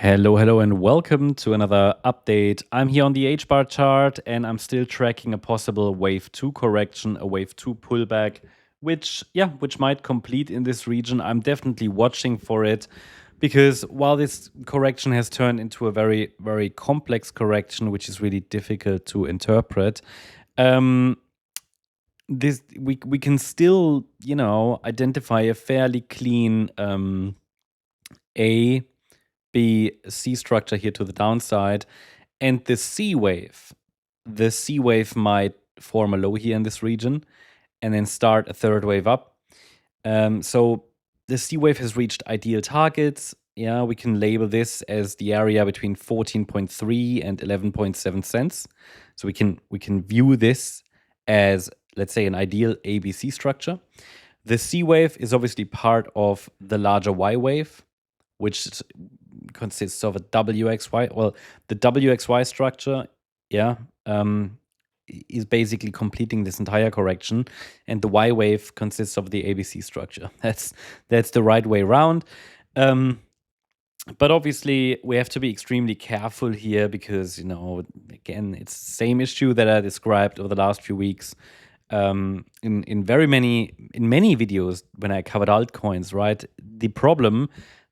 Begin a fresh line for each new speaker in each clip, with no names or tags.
Hello, and welcome to another update. I'm here on the HBAR chart and I'm still tracking a possible wave 2 correction, a wave 2 pullback, which might complete in this region. I'm definitely watching for it because while this correction has turned into a very, very complex correction, which is really difficult to interpret, this we can still, identify a fairly clean A, B, C structure here to the downside. And the C wave might form a low here in this region and then start a third wave up. So the C wave has reached ideal targets. Yeah, we can label this as the area between 14.3 and 11.7 cents. So we can view this as, let's say, an ideal ABC structure. The C wave is obviously part of the larger Y wave, which consists of a WXY. Well, the WXY structure, is basically completing this entire correction, and the Y wave consists of the ABC structure. That's the right way around. But obviously, we have to be extremely careful here because, again, it's the same issue that I described over the last few weeks in many videos when I covered altcoins, right? The problem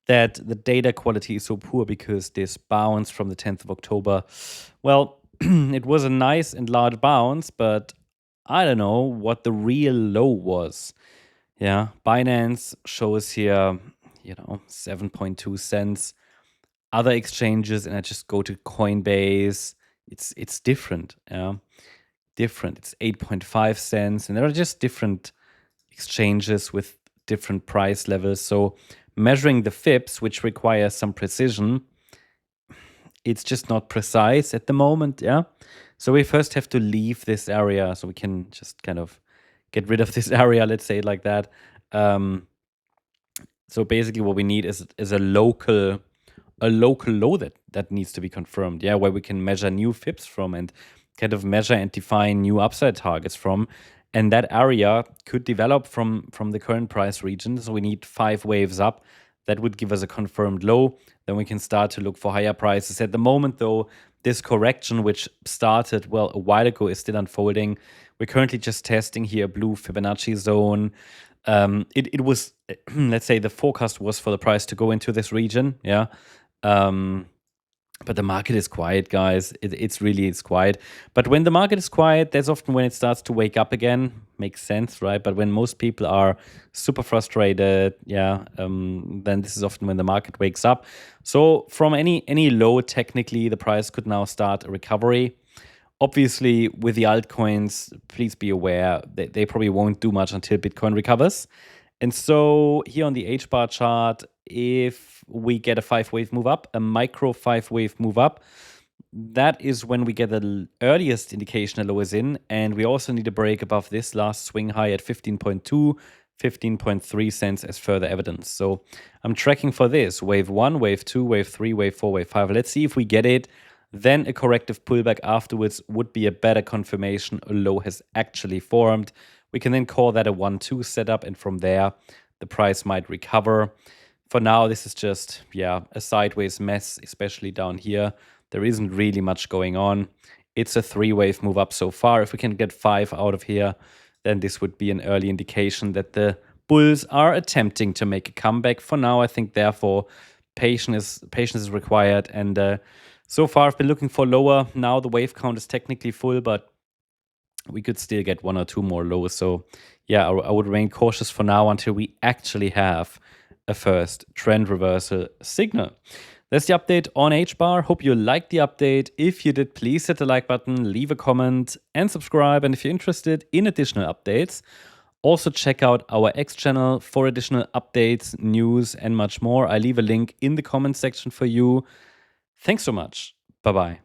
that the data quality is so poor because this bounce from the 10th of October, well, it was a nice and large bounce, but I don't know what the real low was. Yeah, Binance shows here, 7.2 cents. Other exchanges, and I just go to Coinbase, it's different. Yeah, different. It's 8.5 cents, and there are just different exchanges with different price levels. So measuring the FIPS, which requires some precision, it's just not precise at the moment. Yeah. So we first have to leave this area so we can just kind of get rid of this area, let's say it like that. So basically what we need is a local low that needs to be confirmed, where we can measure new FIPS from and kind of measure and define new upside targets from. And that area could develop from the current price region. So we need 5 waves up. That would give us a confirmed low. Then we can start to look for higher prices. At the moment, though, this correction, which started, well, a while ago, is still unfolding. We're currently just testing here a blue Fibonacci zone. It was, let's say, the forecast was for the price to go into this region. Yeah. But the market is quiet, guys. It's quiet. But when the market is quiet, that's often when it starts to wake up again. Makes sense, right? But when most people are super frustrated, then this is often when the market wakes up. So from any low, technically, the price could now start a recovery. Obviously, with the altcoins, please be aware that they probably won't do much until Bitcoin recovers. And so here on the HBAR chart, if we get a 5-wave move up, a micro 5-wave move up, that is when we get the earliest indication a low is in. And we also need a break above this last swing high at 15.2, 15.3 cents as further evidence. So I'm tracking for this. Wave 1, Wave 2, Wave 3, Wave 4, Wave 5. Let's see if we get it. Then a corrective pullback afterwards would be a better confirmation a low has actually formed. We can then call that a 1-2 setup, and from there, the price might recover. For now, this is just, a sideways mess, especially down here. There isn't really much going on. It's a 3-wave move up so far. If we can get 5 out of here, then this would be an early indication that the bulls are attempting to make a comeback. For now, I think, therefore, patience is required. And so far, I've been looking for lower. Now the wave count is technically full, but we could still get 1 or 2 more lows. So I would remain cautious for now until we actually have a first trend reversal signal. That's the update on HBAR. Hope you liked the update. If you did, please hit the like button, leave a comment, and subscribe. And if you're interested in additional updates, also check out our X channel for additional updates, news, and much more. I leave a link in the comment section for you. Thanks so much. Bye-bye.